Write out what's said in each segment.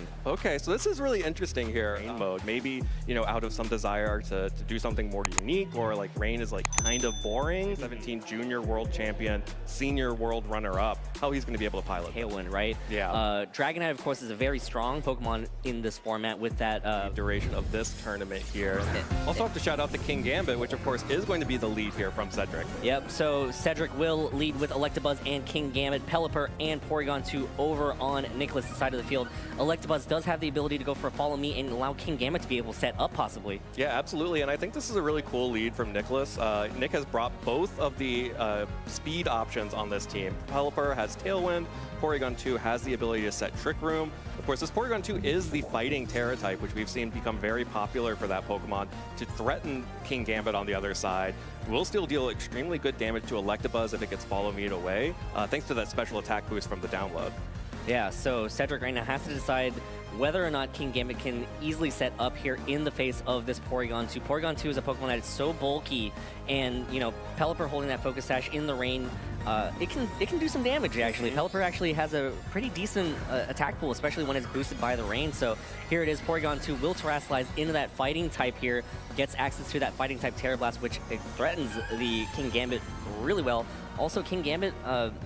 Rain. Okay, so this is really interesting here. Rain mode, maybe, you know, out of some desire to do something more unique, or like Rain is like kind of boring. 17 junior world champion, senior world runner-up. How he's going to be able to pilot Tailwind, right? Yeah. Dragonite, of course, is a very strong Pokemon in this format with that duration of this tournament here. Also have to shout out the King Gambit, which of course is going to be the lead here from Cedric. Yep, so Cedric will lead with Electabuzz and King Gambit, Pelipper and Porygon 2 over on Nicholas' side of the field. Electabuzz does have the ability to go for a follow me and allow King Gambit to be able to set up possibly. Yeah, absolutely, and I think this is a really cool lead from Nicholas. Nick has brought both of the speed options on this team. Pelipper has Tailwind, Porygon 2 has the ability to set Trick Room. Of course, this Porygon 2 is the fighting Terra type, which we've seen become very popular for that Pokemon to threaten King Gambit on the other side. Will still deal extremely good damage to Electabuzz if it gets Follow Me away, thanks to that special attack boost from the download. Yeah, so Cedric right now has to decide whether or not King Gambit can easily set up here in the face of this Porygon 2. Porygon 2 is a Pokemon that is so bulky, and, you know, Pelipper holding that Focus Sash in the rain, it can do some damage, actually. Pelipper actually has a pretty decent attack pool, especially when it's boosted by the rain. So here it is, Porygon 2 will Terrasilize into that fighting type here, gets access to that fighting type Terra Blast, which threatens the King Gambit really well. Also, King Gambit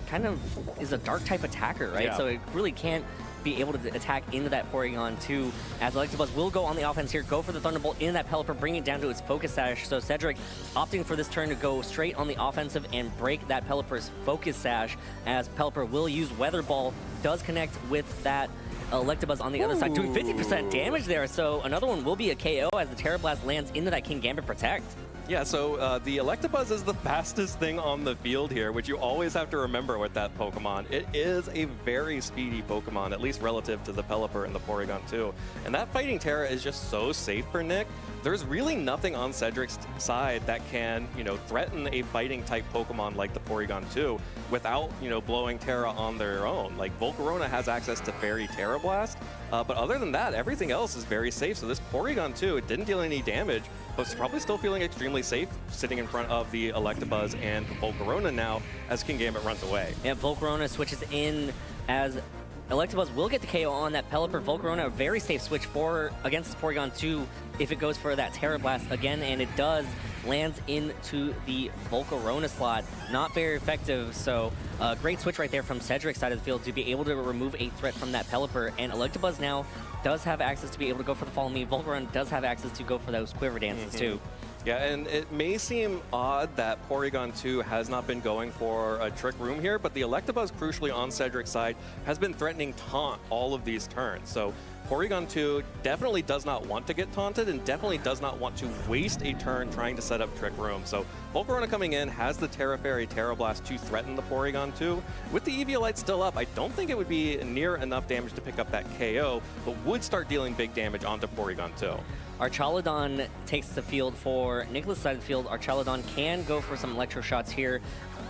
kind of is a dark type attacker, right? Yeah. So it really can't be able to attack into that Porygon 2, as Electabuzz will go on the offense here, go for the Thunderbolt in that Pelipper, bring it down to its Focus Sash. So Cedric opting for this turn to go straight on the offensive and break that Pelipper's Focus Sash, as Pelipper will use Weather Ball, does connect with that Electabuzz on the other side, doing 50% damage there. So another one will be a KO as the Terra Blast lands into that King Gambit Protect. Yeah, so the Electabuzz is the fastest thing on the field here, which you always have to remember with that Pokemon. It is a very speedy Pokemon, at least relative to the Pelipper and the Porygon 2. And that Fighting Terra is just so safe for Nick. There's really nothing on Cedric's side that can, you know, threaten a fighting type Pokemon like the Porygon 2 without, you know, blowing Terra on their own. Like, Volcarona has access to Fairy Terra Blast, but other than that, everything else is very safe. So this Porygon 2, it didn't deal any damage, but it's probably still feeling extremely safe sitting in front of the Electabuzz and the Volcarona now as King Gambit runs away. Yeah, Volcarona switches in as Electabuzz will get the KO on that Pelipper. Volcarona, a very safe switch for against this Porygon 2 if it goes for that Terra Blast again, and it does. Lands into the Volcarona slot. Not very effective, so great switch right there from Cedric's side of the field to be able to remove a threat from that Pelipper. And Electabuzz now does have access to be able to go for the Follow Me. Volcarona does have access to go for those Quiver Dances too. Yeah, and it may seem odd that Porygon 2 has not been going for a Trick Room here, but the Electabuzz, crucially on Cedric's side, has been threatening Taunt all of these turns. So Porygon 2 definitely does not want to get taunted and definitely does not want to waste a turn trying to set up Trick Room. So Volcarona coming in has the Terra Fairy Terra Blast to threaten the Porygon 2. With the Eviolite still up, I don't think it would be near enough damage to pick up that KO, but would start dealing big damage onto Porygon 2. Archaludon takes the field for Nicholas' side of the field. Archaludon can go for some Electro Shots here.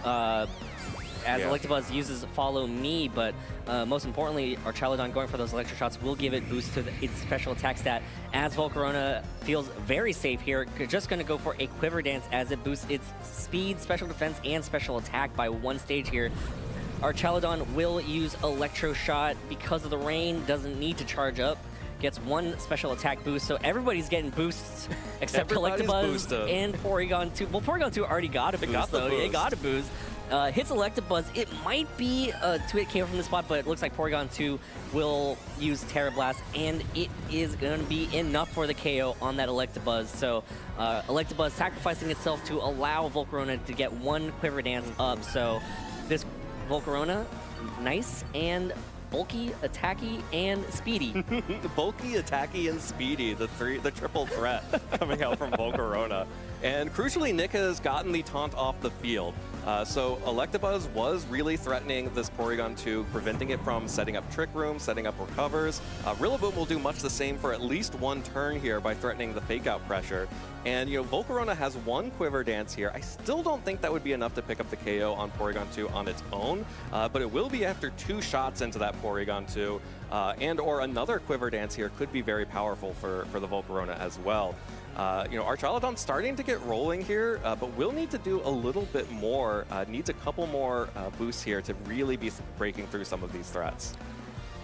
As Electabuzz uses Follow Me, but most importantly, Archaludon going for those Electro Shots will give it boost to its special attack stat, as Volcarona feels very safe here. Just going to go for a Quiver Dance as it boosts its speed, special defense, and special attack by one stage here. Archaludon will use Electro Shot because of the rain, doesn't need to charge up. Gets one special attack boost, so everybody's getting boosts except Electabuzz and Porygon 2. Well, Porygon 2 already got a boost, though. It got a boost. Hits Electabuzz. It might be a 2-hit KO from the spot, but it looks like Porygon 2 will use Terra Blast, and it is going to be enough for the KO on that Electabuzz. So Electabuzz sacrificing itself to allow Volcarona to get one Quiver Dance up. So this Volcarona, nice and bulky, attacky, and speedy. Bulky, attacky, and speedy, the triple threat coming out from Volcarona. And crucially, Nick has gotten the taunt off the field. So Electabuzz was really threatening this Porygon 2, preventing it from setting up Trick Room, setting up recovers. Rillaboom will do much the same for at least one turn here by threatening the Fake Out pressure. And, you know, Volcarona has one Quiver Dance here. I still don't think that would be enough to pick up the KO on Porygon 2 on its own, but it will be after 2 shots into that Porygon 2, and or another Quiver Dance here could be very powerful for the Volcarona as well. You know, Archaludon starting to get rolling here, but will need to do a little bit more. Needs a couple more boosts here to really be breaking through some of these threats.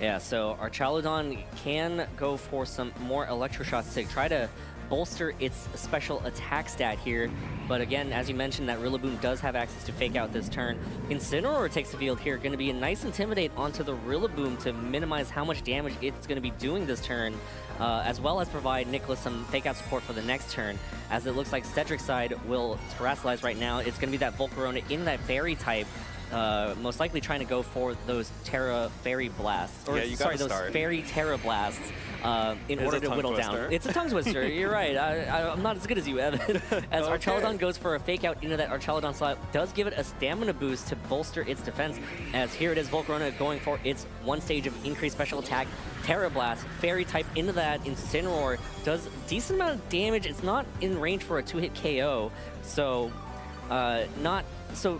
Yeah, so our Chaludon can go for some more Electro Shots to try to bolster its special attack stat here. But again, as you mentioned, that Rillaboom does have access to Fake Out this turn. Incineroar takes the field here, going to be a nice Intimidate onto the Rillaboom to minimize how much damage it's going to be doing this turn, as well as provide Nicholas some Fake Out support for the next turn, as it looks like Cedric's side will Terrasilize right now. It's going to be that Volcarona in that Fairy type, most likely trying to go for those Terra Fairy Blasts. Or, yeah, you sorry, gotta those start. Fairy Terra Blasts in order to whittle down. It's a tongue twister, you're right. I'm not as good as you, Evan. As our Chaludon goes for a Fake Out into that Archaludon slot, does give it a stamina boost to bolster its defense, as here it is Volcarona going for its one stage of increased special attack. Terra Blast, Fairy type into that Incineroar, does decent amount of damage. It's not in range for a 2-hit KO, so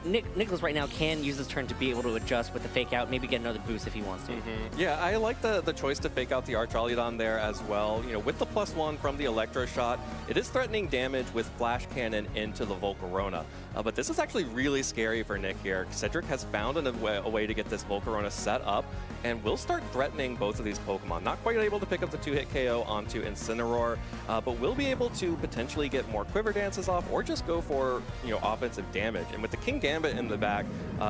Nicholas right now can use this turn to be able to adjust with the Fake Out, maybe get another boost if he wants to. Yeah, I like the choice to Fake Out the Archaludon there as well. You know, with the +1 from the Electro Shot, it is threatening damage with Flash Cannon into the Volcarona. But this is actually really scary for Nick here. Cedric has found a way to get this Volcarona set up, and will start threatening both of these Pokemon. Not quite able to pick up the 2-hit KO onto Incineroar, but will be able to potentially get more Quiver Dances off, or just go for, you know, offensive damage. And with the King Gambit in the back,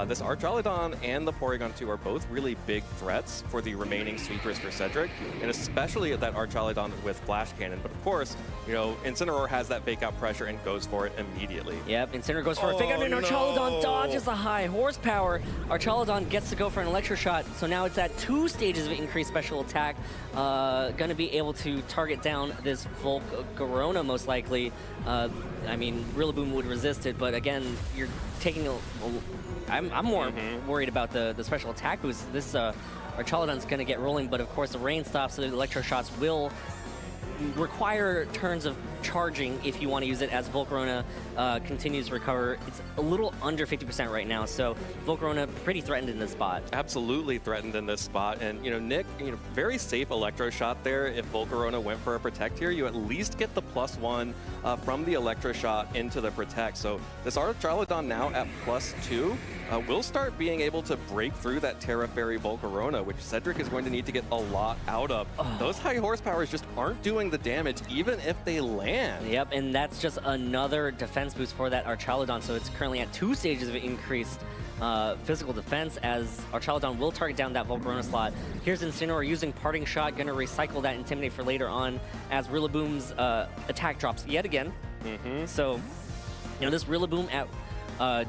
this Archaludon and the Porygon 2 are both really big threats for the remaining sweepers for Cedric, and especially that Archaludon with Flash Cannon. But of course, you know, Incineroar has that Fake Out pressure and goes for it immediately. Yep, Incineroar goes for a Fake Out, and Archaludon dodges the high horsepower. Archaludon gets to go for an Electro Shot, so now it's at 2 stages of increased special attack. Gonna be able to target down this Volcarona most likely. I mean, Rillaboom would resist it, but again, you're taking I'm more worried about the special attack boost. This Archaludon's gonna get rolling, but of course the rain stops, so the Electro Shots will require turns of charging if you want to use it, as Volcarona continues to recover. It's a little under 50% right now, so Volcarona pretty threatened in this spot. Absolutely threatened in this spot, and you know, Nick, you know, very safe Electro Shot there. If Volcarona went for a Protect here, you at least get the +1 from the Electro Shot into the Protect. So this Archaludon now at +2 will start being able to break through that Terra Fairy Volcarona, which Cedric is going to need to get a lot out of. Those high horsepowers just aren't doing the damage, even if they land. Yep, and that's just another defense boost for that Archaludon, so it's currently at 2 stages of increased physical defense, as Archaludon will target down that Volcarona slot. Here's Incineroar using Parting Shot, gonna recycle that Intimidate for later on, as Rillaboom's attack drops yet again. So, you know, this Rillaboom at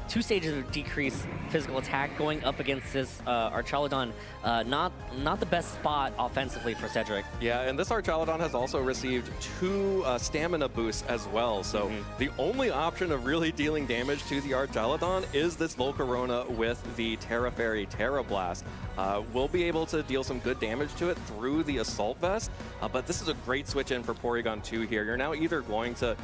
2 stages of decreased physical attack going up against this Archaludon. Not the best spot offensively for Cedric. Yeah, and this Archaludon has also received 2 stamina boosts as well. So the only option of really dealing damage to the Archaludon is this Volcarona with the Terra Fairy Terra Blast. We'll be able to deal some good damage to it through the Assault Vest, but this is a great switch in for Porygon 2 here. You're now either going to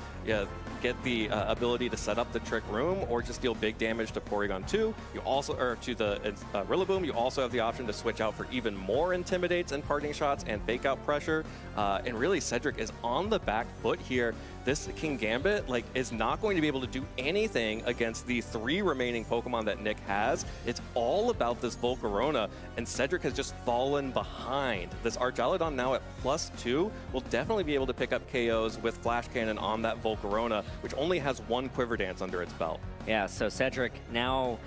get the ability to set up the Trick Room, or just deal big damage to Porygon 2. You also, or to the Rillaboom, you also have the option to switch out for even more Intimidates and Parting Shots and Fake Out pressure. And really, Cedric is on the back foot here. This King Gambit is not going to be able to do anything against the 3 remaining Pokemon that Nick has. It's all about this Volcarona, and Cedric has just fallen behind. This Archaludon now at +2 will definitely be able to pick up KOs with Flash Cannon on that Volcarona, which only has 1 Quiver Dance under its belt. Yeah, so Cedric now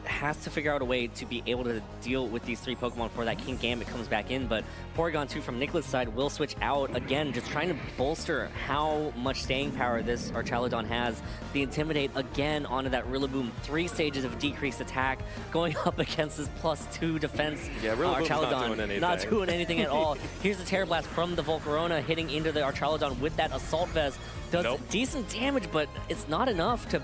has to figure out a way to be able to deal with these 3 Pokemon before that King Gambit comes back in, but Porygon 2 from Nicholas' side will switch out, again, just trying to bolster how much staying power this Archaludon has. The Intimidate again onto that Rillaboom, 3 stages of decreased attack, going up against this +2 defense. Yeah, Rillaboom's Archaludon not doing anything. Not doing anything at all. Here's the Terra Blast from the Volcarona hitting into the Archaludon with that Assault Vest. Does decent damage, but it's not enough to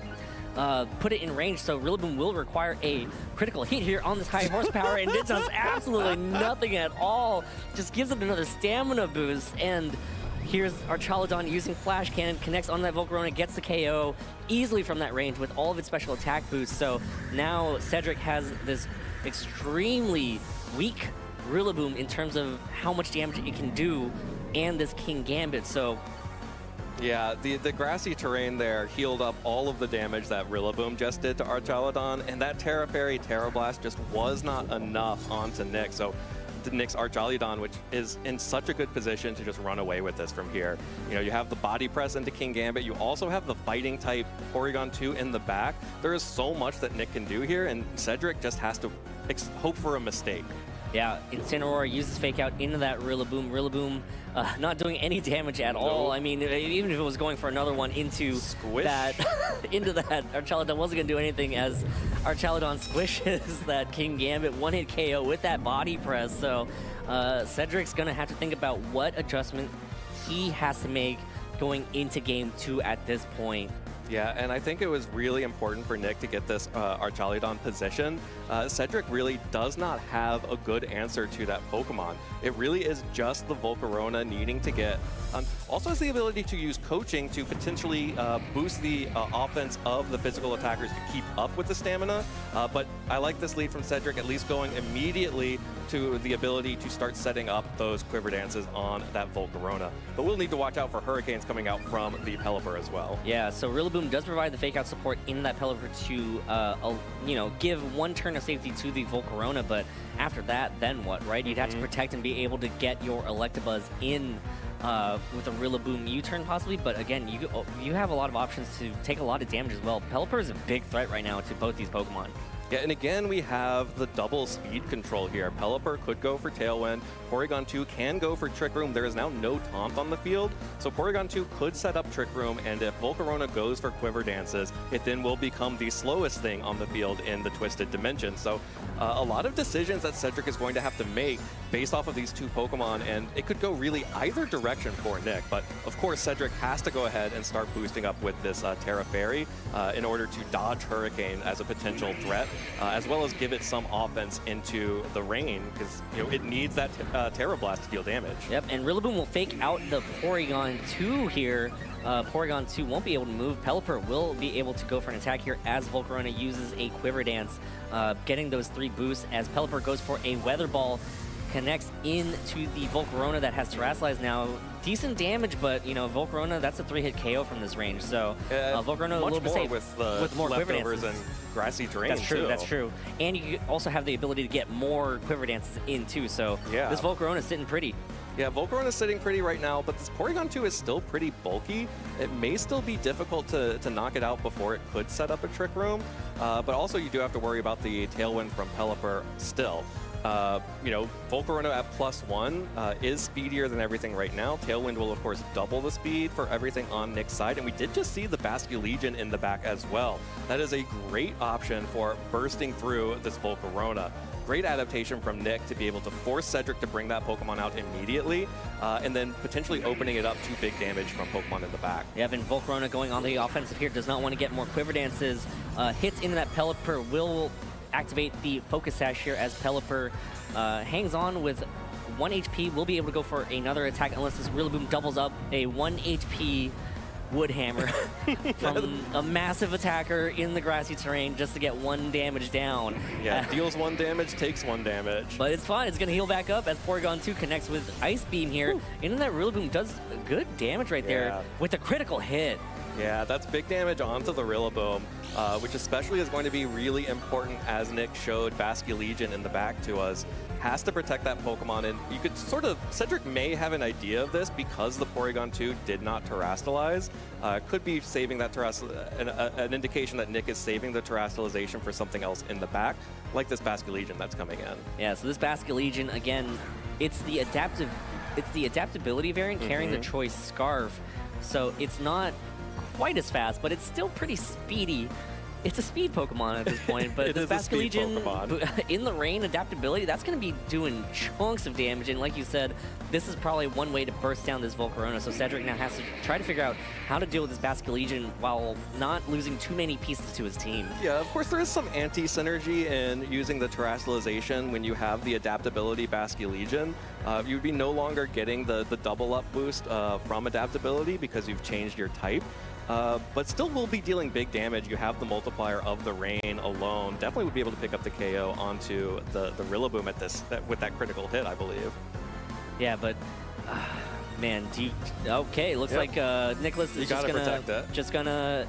put it in range, so Rillaboom will require a critical hit here on this high horsepower, and it does absolutely nothing at all. Just gives it another stamina boost, and here's Archaludon using Flash Cannon, connects on that Volcarona, gets the KO easily from that range with all of its special attack boosts. So now Cedric has this extremely weak Rillaboom in terms of how much damage it can do, and this King Gambit. So yeah, the grassy terrain there healed up all of the damage that Rillaboom just did to Archaludon, and that Terra Fairy Terra Blast just was not enough onto Nick. So Nick's Archaludon, which is in such a good position to just run away with this from here. You know, you have the body press into King Gambit. You also have the fighting type Porygon 2 in the back. There is so much that Nick can do here, and Cedric just has to hope for a mistake. Yeah, Incineroar uses Fake Out into that Rillaboom. Rillaboom not doing any damage at all. I mean, even if it was going for another one into that, Archaludon wasn't going to do anything as Archaludon squishes that King Gambit one-hit KO with that body press. So Cedric's going to have to think about what adjustment he has to make going into Game 2 at this point. Yeah, and I think it was really important for Nick to get this Archaludon position. Cedric really does not have a good answer to that Pokemon. It really is just the Volcarona needing to get... also has the ability to use coaching to potentially boost the offense of the physical attackers to keep up with the stamina. But I like this lead from Cedric, at least going immediately to the ability to start setting up those Quiver Dances on that Volcarona. But we'll need to watch out for Hurricanes coming out from the Pelipper as well. Yeah, so Rillaboom does provide the Fake Out support in that Pelipper to, you know, give one turn of safety to the Volcarona, but after that, then what, right? You'd have to protect and be able to get your Electabuzz in with a Rillaboom U-turn possibly, but again, you have a lot of options to take a lot of damage as well. Pelipper is a big threat right now to both these Pokemon. Yeah, and again, we have the double speed control here. Pelipper could go for Tailwind. Porygon 2 can go for Trick Room. There is now no Taunt on the field, so Porygon 2 could set up Trick Room, and if Volcarona goes for Quiver Dances, it then will become the slowest thing on the field in the Twisted Dimension. So a lot of decisions that Cedric is going to have to make based off of these two Pokemon, and it could go really either direction for Nick. But of course, Cedric has to go ahead and start boosting up with this Terra Fairy in order to dodge Hurricane as a potential threat, as well as give it some offense into the rain, because you know it needs that Terra Blast to deal damage. Yep, and Rillaboom will fake out the Porygon 2 here. Porygon 2 won't be able to move. Pelipper will be able to go for an attack here as Volcarona uses a Quiver Dance, getting those 3 boosts as Pelipper goes for a Weather Ball, connects into the Volcarona that has Terrasilize now. Decent damage, but you know, Volcarona, that's a 3-hit KO from this range. So Volcarona a little bit safe with more leftovers and grassy terrain. That's true. That's true. And you also have the ability to get more Quiver Dances in too. So yeah, this Volcarona is sitting pretty. Yeah, Volcarona is sitting pretty right now, but this Porygon 2 is still pretty bulky. It may still be difficult to knock it out before it could set up a Trick Room, but also you do have to worry about the Tailwind from Pelipper still. You know, Volcarona at +1 is speedier than everything right now. Tailwind will, of course, double the speed for everything on Nick's side, and we did just see the Basculegion in the back as well. That is a great option for bursting through this Volcarona. Great adaptation from Nick to be able to force Cedric to bring that Pokemon out immediately, and then potentially opening it up to big damage from Pokemon in the back. Yeah, and Volcarona going on the offensive here, does not want to get more Quiver Dances. Hits into that Pelipper will activate the Focus Sash here as Pelipper hangs on with 1 HP. Will be able to go for another attack unless this Rillaboom doubles up a 1 HP Wood Hammer from a massive attacker in the grassy terrain just to get 1 damage down. Yeah, deals 1 damage, takes 1 damage. But it's fine. It's going to heal back up as Porygon 2 connects with Ice Beam here. And that Rillaboom does good damage right there with a critical hit. Yeah, that's big damage onto the Rillaboom, which especially is going to be really important as Nick showed Basculegion in the back to us. Has to protect that Pokemon, and you could sort of, Cedric may have an idea of this because the Porygon 2 did not Terrastalize. Could be saving that an indication that Nick is saving the Terrastalization for something else in the back, like this Basculegion that's coming in. Yeah, so this Basculegion, again, it's the adaptability variant carrying the Choice Scarf, so it's not quite as fast, but it's still pretty speedy. It's a speed Pokemon at this point, but this Basculegion in the rain adaptability, that's going to be doing chunks of damage. And like you said, this is probably one way to burst down this Volcarona. So Cedric now has to try to figure out how to deal with this Basculegion while not losing too many pieces to his team. Yeah, of course there is some anti-synergy in using the Terrastalization when you have the adaptability Basculegion. You'd be no longer getting the double up boost from adaptability because you've changed your type. But still will be dealing big damage. You have the multiplier of the rain alone. Definitely would be able to pick up the KO onto the Rillaboom with that critical hit, I believe. Yeah, but man, okay, looks like Nicholas is just gonna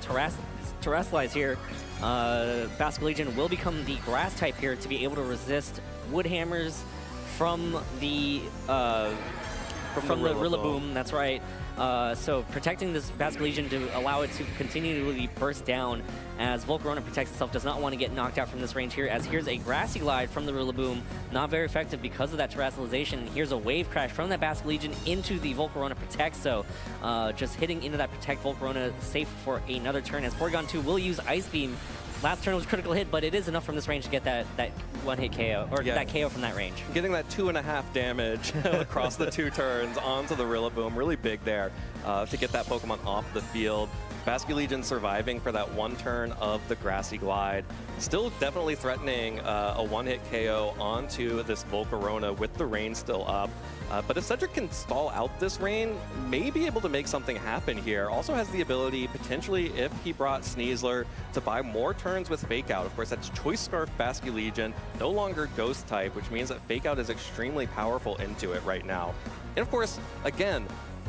Terrastalize here. Basculegion will become the grass type here to be able to resist Wood Hammers from the Rillaboom. That's right. So protecting this Basket Legion to allow it to continually burst down as Volcarona protects itself, does not want to get knocked out from this range here, as here's a Grassy Glide from the Rillaboom, not very effective because of that Terrestrialization, and here's a Wave Crash from that Basket Legion into the Volcarona Protect, so just hitting into that Protect, Volcarona safe for another turn, as Porygon 2 will use Ice Beam. Last turn was critical hit, but it is enough from this range to get that one-hit KO, or that KO from that range. Getting that 2.5 damage across the 2 turns onto the Rillaboom, really big there to get that Pokemon off the field. Basket Legion surviving for that 1 turn of the Grassy Glide. Still definitely threatening a one-hit KO onto this Volcarona with the rain still up. But if Cedric can stall out this rain, may be able to make something happen here. Also has the ability, potentially, if he brought Sneasler, to buy more turns with Fake Out. Of course, that's Choice Scarf Basket Legion, no longer Ghost type, which means that Fake Out is extremely powerful into it right now. And of course, again,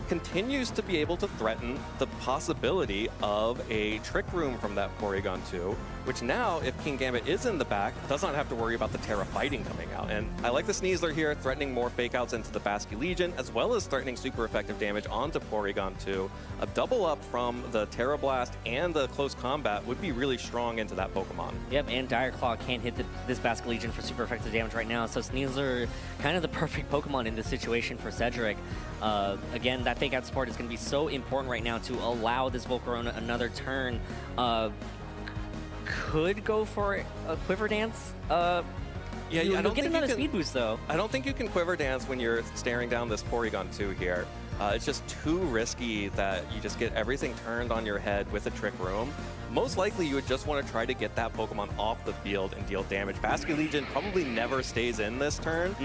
continues to be able to threaten the possibility of a Trick Room from that Porygon 2, which now, if King Gambit is in the back, does not have to worry about the Terra Fighting coming out. And I like the Sneasler here, threatening more Fake Outs into the Basket Legion, as well as threatening super effective damage onto Porygon 2. A double up from the Terra Blast and the Close Combat would be really strong into that Pokemon. Yep, and Dire Claw can't hit this Basket Legion for super effective damage right now, so Sneasler, kind of the perfect Pokemon in this situation for Cedric. Again, that Fake Out support is going to be so important right now to allow this Volcarona another turn. Could go for a Quiver Dance. Yeah, I don't get another speed boost though. I don't think you can Quiver Dance when you're staring down this Porygon 2 here. It's just too risky that you just get everything turned on your head with a Trick Room. Most likely you would just want to try to get that Pokemon off the field and deal damage. Basket Legion probably never stays in this turn.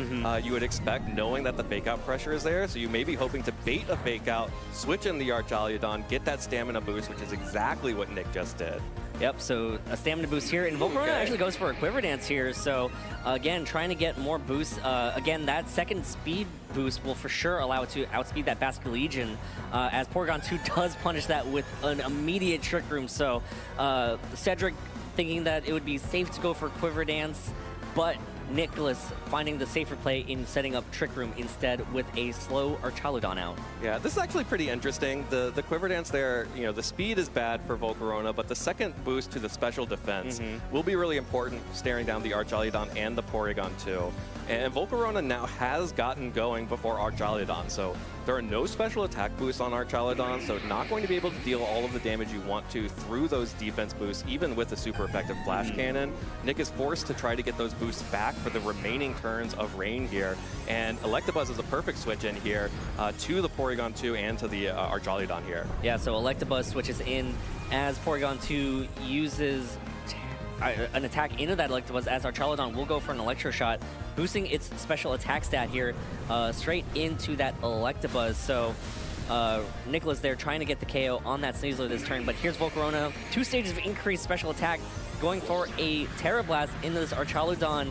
You would expect, knowing that the Fake Out pressure is there, so you may be hoping to bait a Fake Out, switch in the Archaludon, get that stamina boost, which is exactly what Nick just did. Yep, so a stamina boost here, and Volcarona actually goes for a Quiver Dance here, so again, trying to get more boosts. Again, that second speed boost will for sure allow it to outspeed that Basket Legion, as Porygon 2 does punish that with an immediate Trick Room, so Cedric thinking that it would be safe to go for Quiver Dance, but Nicholas finding the safer play in setting up Trick Room instead with a slow Archaludon out. Yeah, this is actually pretty interesting. The Quiver Dance there, you know, the speed is bad for Volcarona, but the second boost to the special defense will be really important, staring down the Archaludon and the Porygon 2. And Volcarona now has gotten going before Archaludon, so there are no special attack boosts on Archaludon, so not going to be able to deal all of the damage you want to through those defense boosts, even with a super effective Flash Cannon. Nick is forced to try to get those boosts back for the remaining turns of rain here, and Electabuzz is a perfect switch in here to the Porygon 2 and to the Archaludon here. Yeah, so Electabuzz switches in as Porygon 2 uses an attack into that Electabuzz, as Archaludon will go for an Electro Shot, boosting its special attack stat here straight into that Electabuzz. So Nicholas there trying to get the KO on that Sneasler this turn, but here's Volcarona, 2 stages of increased special attack, going for a Terra Blast into this Archaludon,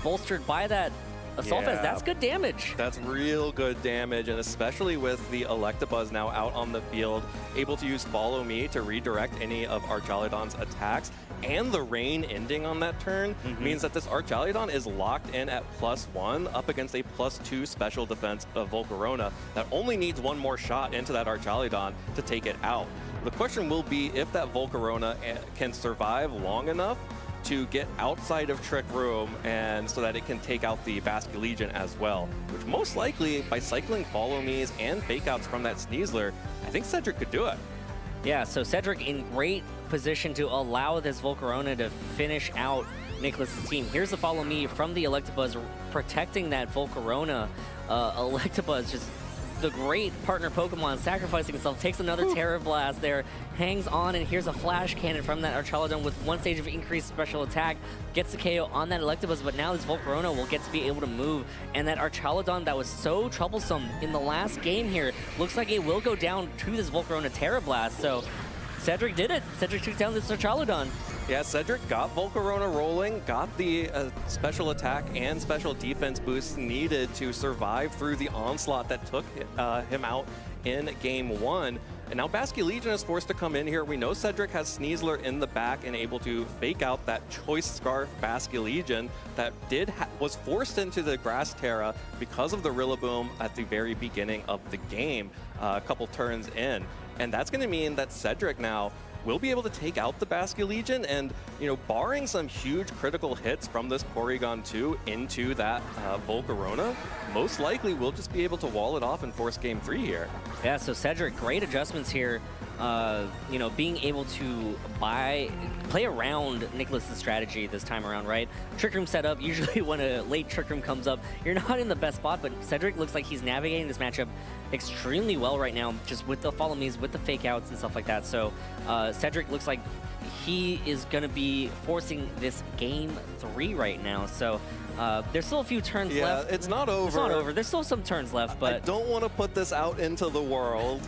bolstered by that Assault Vest. That's good damage. That's real good damage, and especially with the Electabuzz now out on the field, able to use Follow Me to redirect any of Archaludon's attacks, and the rain ending on that turn means that this Archaludon is locked in at +1 up against a +2 special defense of Volcarona that only needs 1 more shot into that Archaludon to take it out. The question will be if that Volcarona can survive long enough to get outside of Trick Room, and so that it can take out the Basket Legion as well, which most likely, by cycling Follow Me's and Fake Outs from that Sneasler, I think Cedric could do it. Yeah, so Cedric in great position to allow this Volcarona to finish out Nicholas's team. Here's the Follow Me from the Electabuzz, protecting that Volcarona. Electabuzz, just the great partner Pokemon, sacrificing itself, takes another Terra Blast there, hangs on, and here's a Flash Cannon from that Archaludon with 1 stage of increased special attack, gets the KO on that Electabuzz, but now this Volcarona will get to be able to move, and that Archaludon that was so troublesome in the last game here, looks like it will go down to this Volcarona Terra Blast, so Cedric did it. Cedric took down this Archaludon. Yeah, Cedric got Volcarona rolling, got the special attack and special defense boosts needed to survive through the onslaught that took him out in game 1. And now Basculegion is forced to come in here. We know Cedric has Sneasler in the back and able to fake out that Choice Scarf Basculegion that was forced into the Grass Terra because of the Rillaboom at the very beginning of the game, a couple turns in. And that's going to mean that Cedric now will be able to take out the Basculegion, and barring some huge critical hits from this Porygon 2 into that Volcarona, most likely we'll just be able to wall it off and force game 3 here. Yeah, so Cedric, great adjustments here. Being able to play around Nicholas's strategy this time around, right? Trick Room setup, usually when a late Trick Room comes up, you're not in the best spot, but Cedric looks like he's navigating this matchup extremely well right now, just with the follow me's, with the fake outs and stuff like that. So Cedric looks like he is going to be forcing this game 3 right now. So there's still a few turns left. It's not over. It's not over. There's still some turns left, but I don't want to put this out into the world,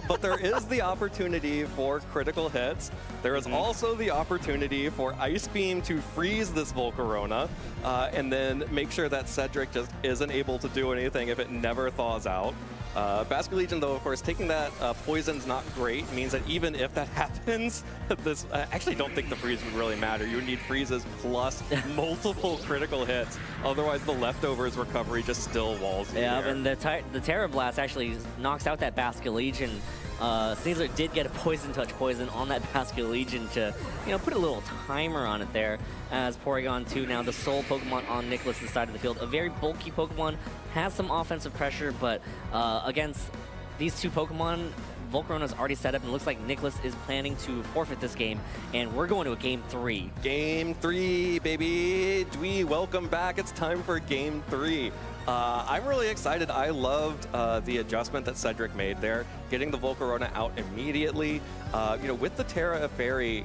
but there is the opportunity for critical hits. There is also the opportunity for Ice Beam to freeze this Volcarona, and then make sure that Cedric just isn't able to do anything if it never thaws out. Basculegion, though, of course, taking that poison's not great, means that even if that happens, I actually don't think the freeze would really matter. You would need freezes plus multiple critical hits. Otherwise, the leftovers recovery just still walls you. Yeah, and the Terra Blast actually knocks out that Basculegion. Sneasler did get a Poison Touch poison on that Basculegion to, put a little timer on it there. As Porygon 2 now the sole Pokemon on Nicholas's side of the field. A very bulky Pokemon, has some offensive pressure, but against these two Pokemon, Volcarona's already set up, and it looks like Nicholas is planning to forfeit this game, and we're going to a game 3. Game 3, baby! Dwee, welcome back. It's time for game 3. I'm really excited. I loved the adjustment that Cedric made there, getting the Volcarona out immediately. With the Terra Fairy,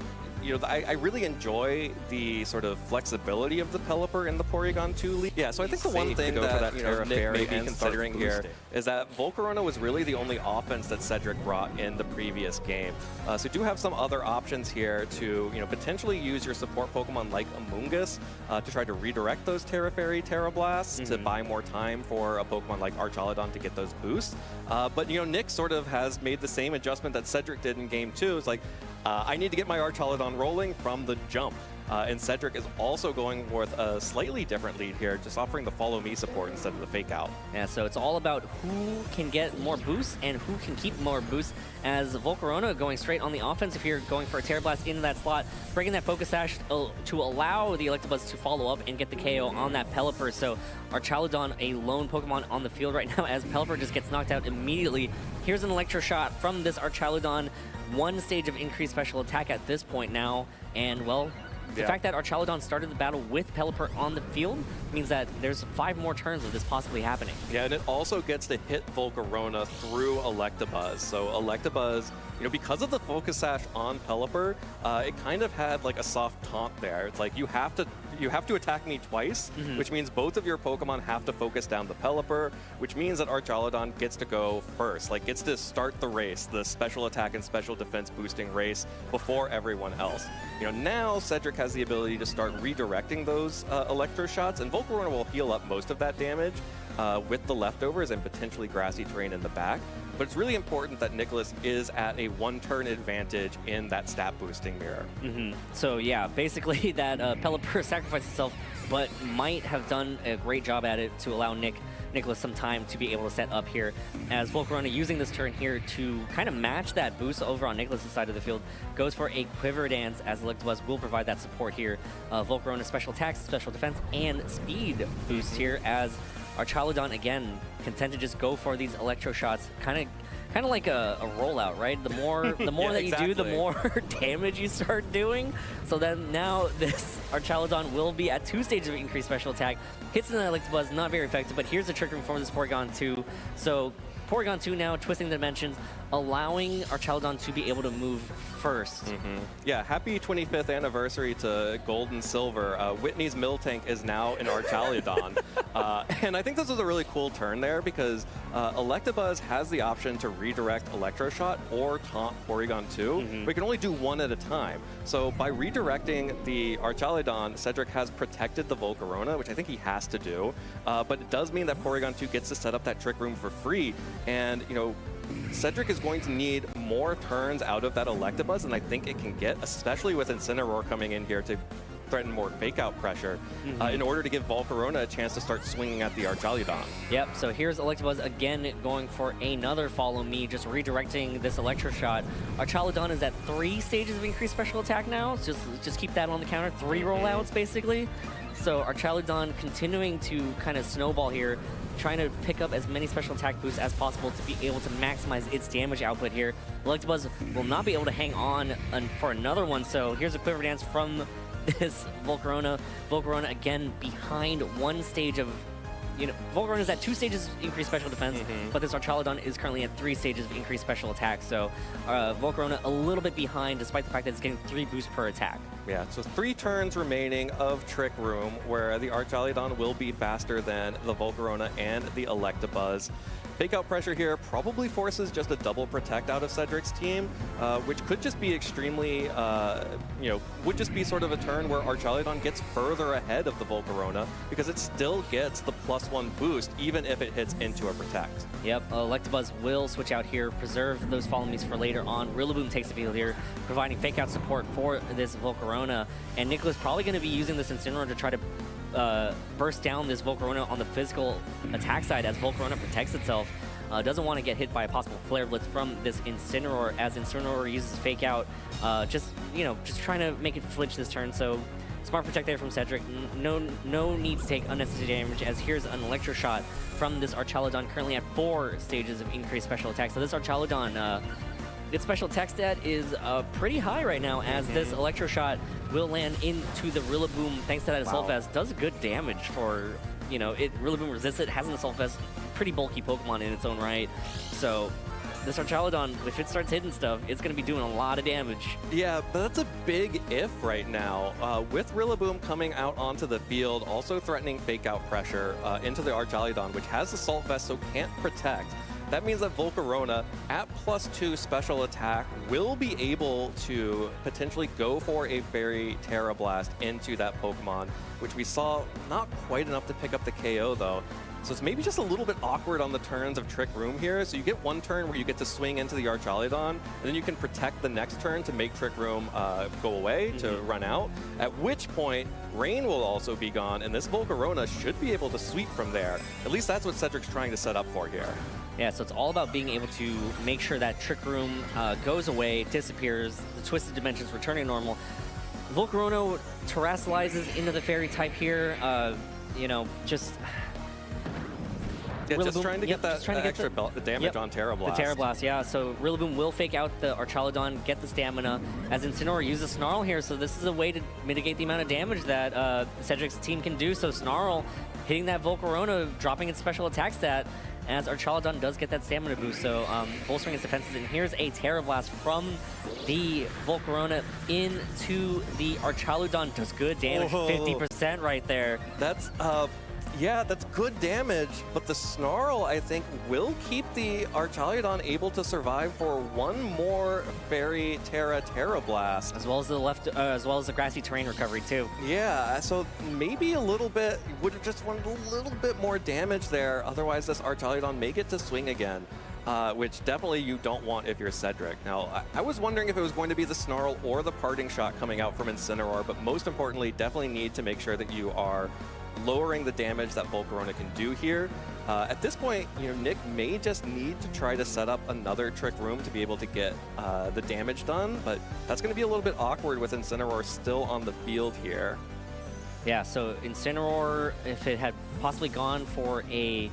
I really enjoy the sort of flexibility of the Pelipper in the Porygon 2 League. Yeah, so I think the one thing that Nick may be considering here is that Volcarona was really the only offense that Cedric brought in the previous game. So do have some other options here to potentially use your support Pokemon like Amoonguss to try to redirect those Terra Fairy, Terra Blasts to buy more time for a Pokemon like Archaludon to get those boosts. But Nick sort of has made the same adjustment that Cedric did in game 2. It's like, I need to get my Archaludon rolling from the jump. And Cedric is also going with a slightly different lead here, just offering the follow me support instead of the fake out. Yeah, so it's all about who can get more boosts and who can keep more boosts, as Volcarona going straight on the offense. If you're going for a Terra Blast into that slot, breaking that Focus Sash to allow the Electabuzz to follow up and get the KO on that Pelipper. So Archaludon, a lone Pokemon on the field right now, as Pelipper just gets knocked out immediately. Here's an Electro Shot from this Archaludon. 1 stage of increased special attack at this point now, and well, the fact that Archaludon started the battle with Pelipper on the field means that there's 5 more turns of this possibly happening. Yeah, and it also gets to hit Volcarona through Electabuzz. So Electabuzz, because of the Focus Sash on Pelipper, it kind of had like a soft taunt there. It's like, you have to attack me twice, which means both of your Pokemon have to focus down the Pelipper, which means that Archaludon gets to go first, like gets to start the race, the special attack and special defense boosting race before everyone else. Now Cedric has the ability to start redirecting those Electro Shots, and Volcarona will heal up most of that damage with the leftovers and potentially grassy terrain in the back. But it's really important that Nicholas is at a 1-turn advantage in that stat boosting mirror. So yeah, basically that Pelipper sacrificed itself, but might have done a great job at it to allow Nicholas some time to be able to set up here, as Volcarona using this turn here to kind of match that boost over on Nicholas's side of the field, goes for a Quiver Dance, as Electabuzz will provide that support here. Volcarona special attacks, special defense, and speed boost here, as Archaludon again content to just go for these Electro Shots, kind of like a rollout, right? The more that you do, the more damage you start doing. So then now this Archaludon will be at 2 stages of increased special attack. Hits an Electabuzz, not very effective, but here's the Trick Room for this Porygon 2. So Porygon 2 now twisting the dimensions, allowing Archaludon to be able to move first. Yeah, happy 25th anniversary to Gold and Silver. Whitney's Miltank is now an Archaludon. And I think this was a really cool turn there because Electabuzz has the option to redirect Electro Shot or taunt Porygon 2. We can only do one at a time. So by redirecting the Archaludon, Cedric has protected the Volcarona, which I think he has to do. But it does mean that Porygon 2 gets to set up that Trick Room for free. And, you know, Cedric is going to need more turns out of that Electabuzz than I think it can get, especially with Incineroar coming in here to threaten more fake-out pressure in order to give Volcarona a chance to start swinging at the Archaludon. Yep, so here's Electabuzz again going for another Follow Me, just redirecting this Electro Shot. Archaludon is at 3 stages of increased special attack now. Just keep that on the counter. 3 rollouts, basically. So Archaludon continuing to kind of snowball here, trying to pick up as many special attack boosts as possible to be able to maximize its damage output here. Electabuzz will not be able to hang on for another one, so here's a Quiver Dance from this Volcarona. Volcarona again behind 1 stage of, you know, Volcarona is at 2 stages of increased special defense, but this Archaludon is currently at 3 stages of increased special attack. So Volcarona a little bit behind despite the fact that it's getting 3 boosts per attack. Yeah, so 3 turns remaining of Trick Room where the Archaludon will be faster than the Volcarona and the Electabuzz. Fake out pressure here probably forces just a double protect out of Cedric's team, which could just be extremely, you know, would just be sort of a turn where Archaludon gets further ahead of the Volcarona because it still gets the +1 boost even if it hits into a protect. Yep, Electabuzz will switch out here, preserve those Follow Me's for later on. Rillaboom takes the field here, providing fake out support for this Volcarona, and Nicholas probably going to be using this Incineroar to try to burst down this Volcarona on the physical attack side as Volcarona protects itself. Doesn't want to get hit by a possible Flare Blitz from this Incineroar as Incineroar uses Fake Out. Just trying to make it flinch this turn. So smart protect there from Cedric. No need to take unnecessary damage as here's an Electro Shot from this Archaludon currently at 4 stages of increased special attack. So this Archaludon, its special attack stat is pretty high right now as this Electro Shot will land into the Rillaboom thanks to that Assault Vest. Does good damage for, you know, Rillaboom resists it, has an Assault Vest, pretty bulky Pokemon in its own right. So this Archaludon, if it starts hitting stuff, it's going to be doing a lot of damage. Yeah, but that's a big if right now. With Rillaboom coming out onto the field, also threatening fake out pressure into the Archaludon, which has Assault Vest, so can't protect. That means that Volcarona, at +2 special attack, will be able to potentially go for a Fairy Terra Blast into that Pokemon, which we saw not quite enough to pick up the KO, though. So it's maybe just a little bit awkward on the turns of Trick Room here. So you get one turn where you get to swing into the Archaludon, and then you can protect the next turn to make Trick Room go away, to run out, at which point Rain will also be gone, and this Volcarona should be able to sweep from there. At least that's what Cedric's trying to set up for here. Yeah, so it's all about being able to make sure that Trick Room goes away, disappears, the Twisted Dimensions returning normal. Volcarona terrestrializes into the Fairy type here, you know, just... Yeah, just trying to get that extra damage on Terra Blast. The Terra Blast, yeah. So Rillaboom will fake out the Archaludon, get the stamina, as Incineroar uses Snarl here. So this is a way to mitigate the amount of damage that Cedric's team can do. So Snarl hitting that Volcarona, dropping its special attack stat, as Archaludon does get that stamina boost. So bolstering its defenses. And here's a Terra Blast from the Volcarona into the Archaludon. Does good damage, 50% right there. That's... yeah, that's good damage, but the Snarl, I think, will keep the Archaludon able to survive for one more Fairy Terra Blast. As well as the Grassy Terrain recovery, too. Yeah, so maybe a little bit, would have just wanted a little bit more damage there. Otherwise, this Archaludon may get to swing again. Which definitely you don't want if you're Cedric. Now, I was wondering if it was going to be the Snarl or the Parting Shot coming out from Incineroar, but most importantly, definitely need to make sure that you are lowering the damage that Volcarona can do here. At this point, you know, Nick may just need to try to set up another Trick Room to be able to get the damage done, but that's going to be a little bit awkward with Incineroar still on the field here. Yeah, so Incineroar, if it had possibly gone for a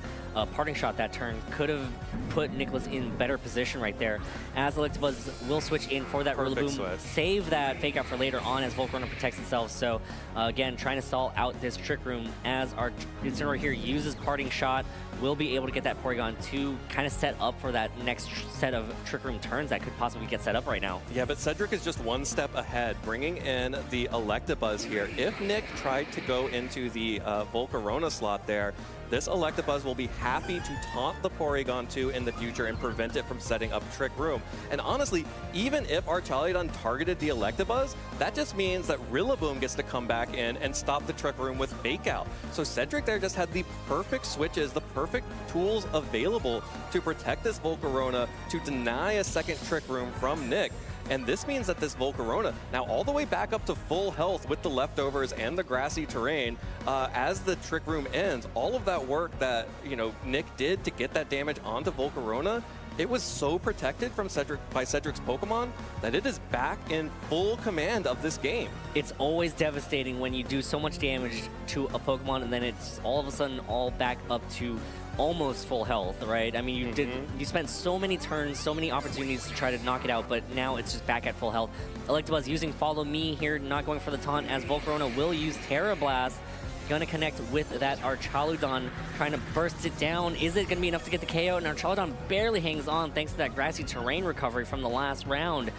parting shot that turn could have put Nicholas in better position right there. As Electabuzz will switch in for that Rillaboom, save that fake out for later on as Volcarona protects itself. So again, trying to stall out this Trick Room as our Incineroar here uses parting shot. Will be able to get that Porygon to kind of set up for that next set of Trick Room turns that could possibly get set up right now. Yeah, but Cedric is just one step ahead, bringing in the Electabuzz here. If Nick tried to go into the Volcarona slot there, this Electabuzz will be happy to taunt the Porygon 2 in the future and prevent it from setting up Trick Room. And honestly, even if our Charizard targeted the Electabuzz, that just means that Rillaboom gets to come back in and stop the Trick Room with Fake Out. So Cedric there just had the perfect switches, the perfect tools available to protect this Volcarona, to deny a second Trick Room from Nick. And this means that this Volcarona, now all the way back up to full health with the leftovers and the grassy terrain, as the Trick Room ends, all of that work that, Nick did to get that damage onto Volcarona, it was so protected from by Cedric's Pokemon that it is back in full command of this game. It's always devastating when you do so much damage to a Pokemon and then it's all of a sudden all back up to almost full health, right? I mean, you spent so many turns, so many opportunities to try to knock it out, but now it's just back at full health. Electabuzz using Follow Me here, not going for the taunt, as Volcarona will use Terra Blast. Gonna connect with that Archaludon, trying to burst it down. Is it gonna be enough to get the KO? And Archaludon barely hangs on thanks to that grassy terrain recovery from the last round.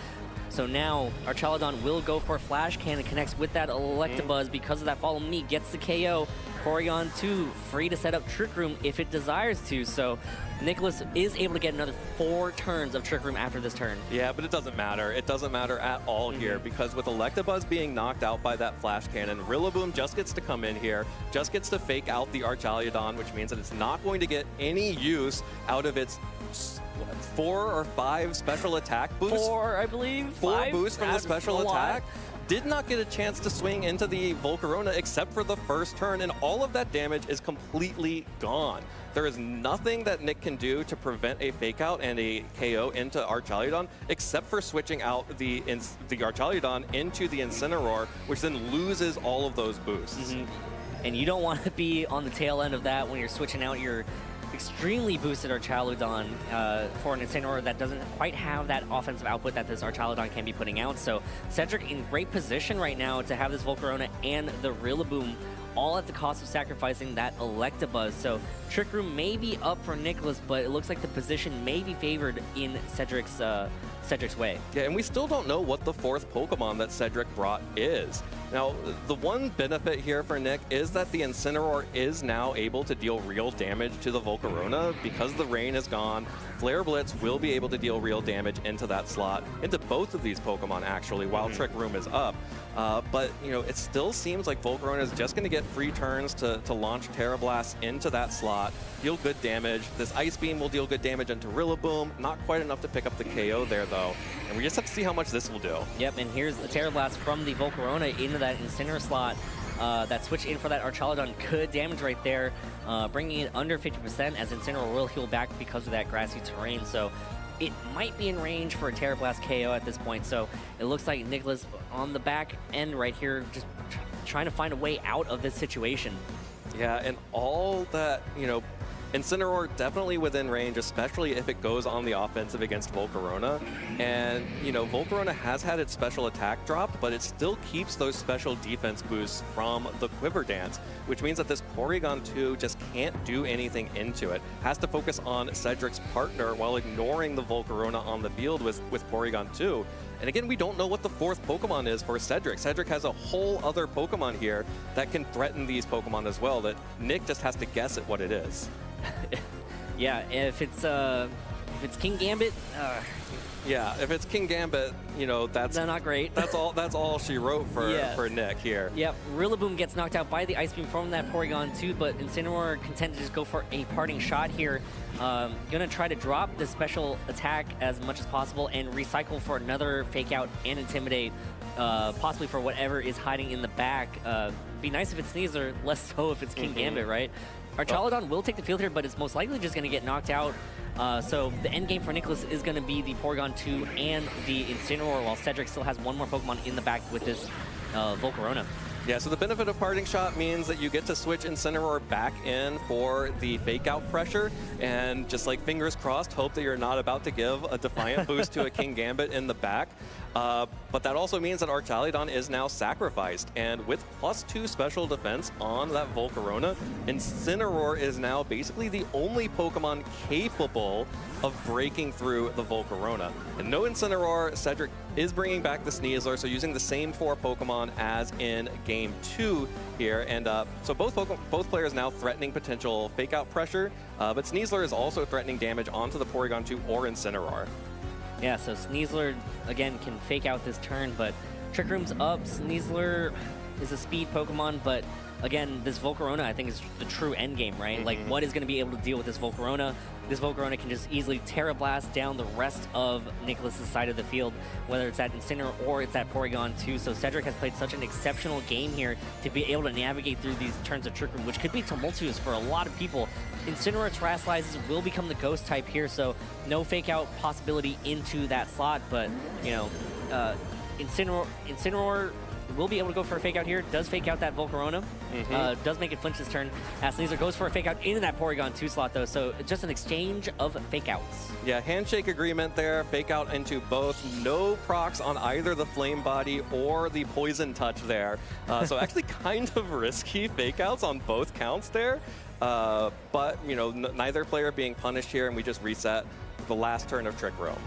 So now Archaludon will go for a Flash Cannon, connects with that Electabuzz because of that Follow Me, gets the KO. Porygon 2 free to set up Trick Room if it desires to. So Nicholas is able to get another 4 turns of Trick Room after this turn. Yeah, but it doesn't matter. It doesn't matter at all here, because with Electabuzz being knocked out by that Flash Cannon, Rillaboom just gets to come in here, just gets to fake out the Archaludon, which means that it's not going to get any use out of its 4 or 5 special attack boosts. 4, I believe. 4 boosts from the special attack. Did not get a chance to swing into the Volcarona except for the first turn, and all of that damage is completely gone. There is nothing that Nick can do to prevent a fake out and a KO into Archaludon except for switching out the Archaludon into the Incineroar, which then loses all of those boosts. And you don't want to be on the tail end of that when you're switching out your extremely boosted Archaludon for an Incineroar that doesn't quite have that offensive output that this Archaludon can be putting out. So Cedric in great position right now to have this Volcarona and the Rillaboom all at the cost of sacrificing that Electabuzz. So Trick Room may be up for Nicholas, but it looks like the position may be favored in Cedric's way. Yeah, and we still don't know what the 4th Pokemon that Cedric brought is. Now, the one benefit here for Nick is that the Incineroar is now able to deal real damage to the Volcarona because the rain is gone. Flare Blitz will be able to deal real damage into that slot, into both of these Pokemon actually, while Trick Room is up. But, it still seems like Volcarona is just going to get free turns to launch Terra Blast into that slot, deal good damage. This Ice Beam will deal good damage into Rillaboom. Not quite enough to pick up the KO there, though. And we just have to see how much this will do. Yep, and here's the Terra Blast from the Volcarona into that Incineroar slot. That switch in for that Archaludon, good damage right there, bringing it under 50% as Incineroar will heal back because of that grassy terrain. So it might be in range for a Terra Blast KO at this point. So it looks like Nicholas on the back end right here, just trying to find a way out of this situation. Yeah, and all that, Incineroar definitely within range, especially if it goes on the offensive against Volcarona. And, Volcarona has had its special attack dropped, but it still keeps those special defense boosts from the Quiver Dance, which means that this Porygon 2 just can't do anything into it. Has to focus on Cedric's partner while ignoring the Volcarona on the field with Porygon 2. And again, we don't know what the 4th Pokemon is for Cedric. Cedric has a whole other Pokemon here that can threaten these Pokemon as well, that Nick just has to guess at what it is. Yeah, if it's King Gambit, yeah, if it's King Gambit, that's not great. That's all she wrote for Nick here. Yep, Rillaboom gets knocked out by the Ice Beam from that Porygon 2, but Incineroar content to just go for a parting shot here. Gonna try to drop the special attack as much as possible and recycle for another Fake Out and Intimidate, possibly for whatever is hiding in the back. Be nice if it's Sneasler, less so if it's King Gambit, right? Archaludon will take the field here, but it's most likely just going to get knocked out. So the end game for Nicholas is going to be the Porygon 2 and the Incineroar, while Cedric still has one more Pokemon in the back with this Volcarona. Yeah, so the benefit of Parting Shot means that you get to switch Incineroar back in for the fake out pressure, and just like fingers crossed, hope that you're not about to give a Defiant boost to a King Gambit in the back. But that also means that Archaludon is now sacrificed, and with +2 special defense on that Volcarona, Incineroar is now basically the only Pokemon capable of breaking through the Volcarona. And no Incineroar, Cedric is bringing back the Sneasler, so using the same 4 Pokemon as in Game 2 here. And so both players now threatening potential fake-out pressure, but Sneasler is also threatening damage onto the Porygon 2 or Incineroar. Yeah, so Sneasler, again, can fake out this turn, but Trick Room's up. Sneasler is a speed Pokemon, but again, this Volcarona, I think, is the true end game, right? Like, what is going to be able to deal with this Volcarona? This Volcarona can just easily Terra Blast down the rest of Nicholas's side of the field, whether it's at Incineroar or it's at Porygon 2. So Cedric has played such an exceptional game here to be able to navigate through these turns of Trick Room, which could be tumultuous for a lot of people. Incineroar Terrasalizes will become the Ghost type here, so no fake out possibility into that slot, but, you know, Incineroar will be able to go for a fake out here. Does fake out that Volcarona. Does make it flinch this turn. Sneasler goes for a fake out into that Porygon 2 slot, though. So just an exchange of fake outs. Yeah, handshake agreement there. Fake out into both. No procs on either the Flame Body or the Poison Touch there. So actually kind of risky fake outs on both counts there. But, you know, neither player being punished here, and we just reset the last turn of Trick Room.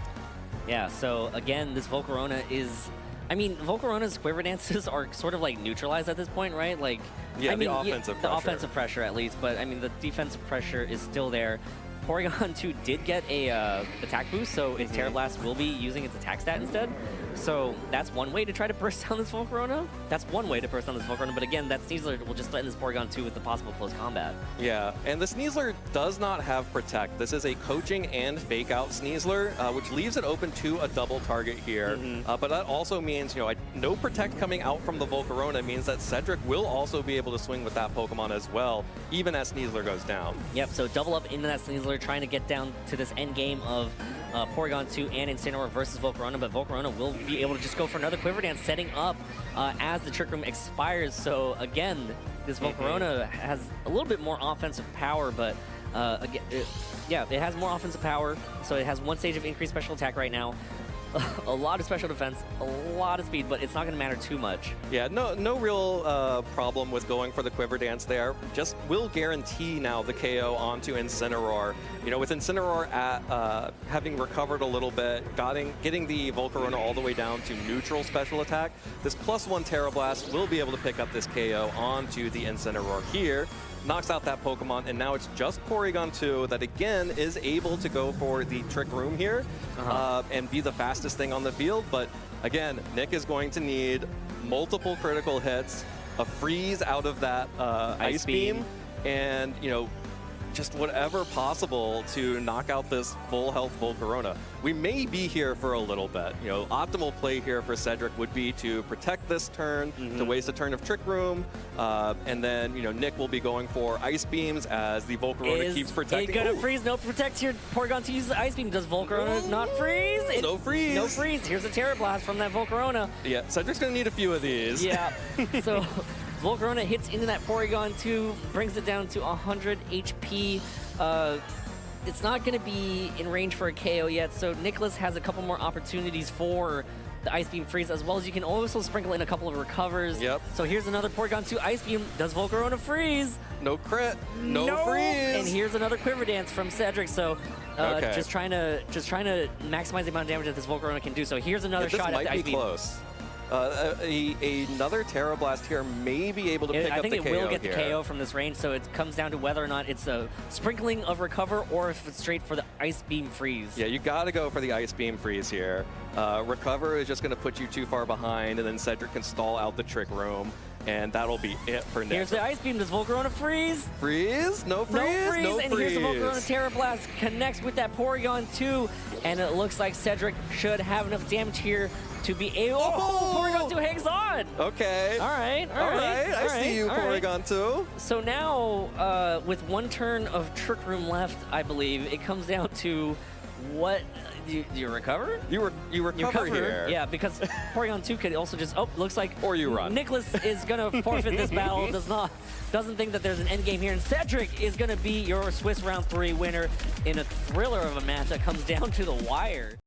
Yeah, so again, this Volcarona is... I mean, Volcarona's Quiver Dances are sort of like neutralized at this point, right? Like, yeah, I mean, the offensive pressure. The offensive pressure, at least, but I mean, the defensive pressure is still there. Porygon 2 did get a attack boost, so its Terra Blast will be using its attack stat instead. So that's one way to try to burst down this Volcarona. That's one way to burst down this Volcarona, but again, that Sneasler will just threaten this Porygon 2 with the possible close combat. Yeah, and the Sneasler does not have Protect. This is a coaching and fake out Sneasler, which leaves it open to a double target here. But that also means, you know, no Protect coming out from the Volcarona means that Cedric will also be able to swing with that Pokemon as well, even as Sneasler goes down. Yep, so double up into that Sneasler, trying to get down to this end game of Porygon 2 and Incineroar versus Volcarona, but Volcarona will be able to just go for another Quiver Dance, setting up as the Trick Room expires. So again, this Volcarona has a little bit more offensive power, but again, yeah, it has more offensive power, so it has 1 stage of increased special attack right now. A lot of special defense, a lot of speed, but it's not going to matter too much. Yeah, no real problem with going for the Quiver Dance there. Just will guarantee now the KO onto Incineroar. You know, with Incineroar at having recovered a little bit, getting the Volcarona all the way down to neutral special attack, this +1 Terra Blast will be able to pick up this KO onto the Incineroar here. Knocks out that Pokemon, and now it's just Porygon 2 that again is able to go for the Trick Room here and be the fastest thing on the field. But again, Nick is going to need multiple critical hits, a freeze out of that Ice Beam, and, you know, just whatever possible to knock out this full health Volcarona. We may be here for a little bit. You know, optimal play here for Cedric would be to protect this turn, to waste a turn of Trick Room, and then, you know, Nick will be going for Ice Beams as the Volcarona keeps protecting. It's gonna freeze, no protect here. Porygon 2 uses Ice Beam. Does Volcarona not freeze? No freeze. No freeze. Here's a Terra Blast from that Volcarona. Yeah, Cedric's gonna need a few of these. Yeah, so Volcarona hits into that Porygon 2, brings it down to 100 HP. It's not going to be in range for a KO yet, so Nicholas has a couple more opportunities for the Ice Beam freeze, as well as you can also sprinkle in a couple of recovers. Yep. So here's another Porygon 2 Ice Beam. Does Volcarona freeze? No crit. No freeze. And here's another Quiver Dance from Cedric. So just trying to maximize the amount of damage that this Volcarona can do. So here's another shot at the Ice Beam. Close. Another Terra Blast here may be able to pick up the KO. I think it will get the KO from this range, so it comes down to whether or not it's a sprinkling of recover or if it's straight for the Ice Beam freeze. Yeah, you got to go for the Ice Beam freeze here. Recover is just going to put you too far behind, and then Cedric can stall out the Trick Room, and that'll be it for Nick. Here's the Ice Beam. Does Volcarona freeze? Freeze? No freeze? No freeze. No and freeze. Here's the Volcarona Terra Blast. Connects with that Porygon 2, and it looks like Cedric should have enough damage here to be able... Oh, Porygon 2 hangs on! Okay. All right. I see you, Porygon 2. So now, with 1 turn of Trick Room left, I believe, it comes down to what you recover? You recover here. Yeah, because Porygon 2 could also just, looks like or you run. Nicholas is gonna forfeit this battle, doesn't think that there's an end game here, and Cedric is gonna be your Swiss round 3 winner in a thriller of a match that comes down to the wire.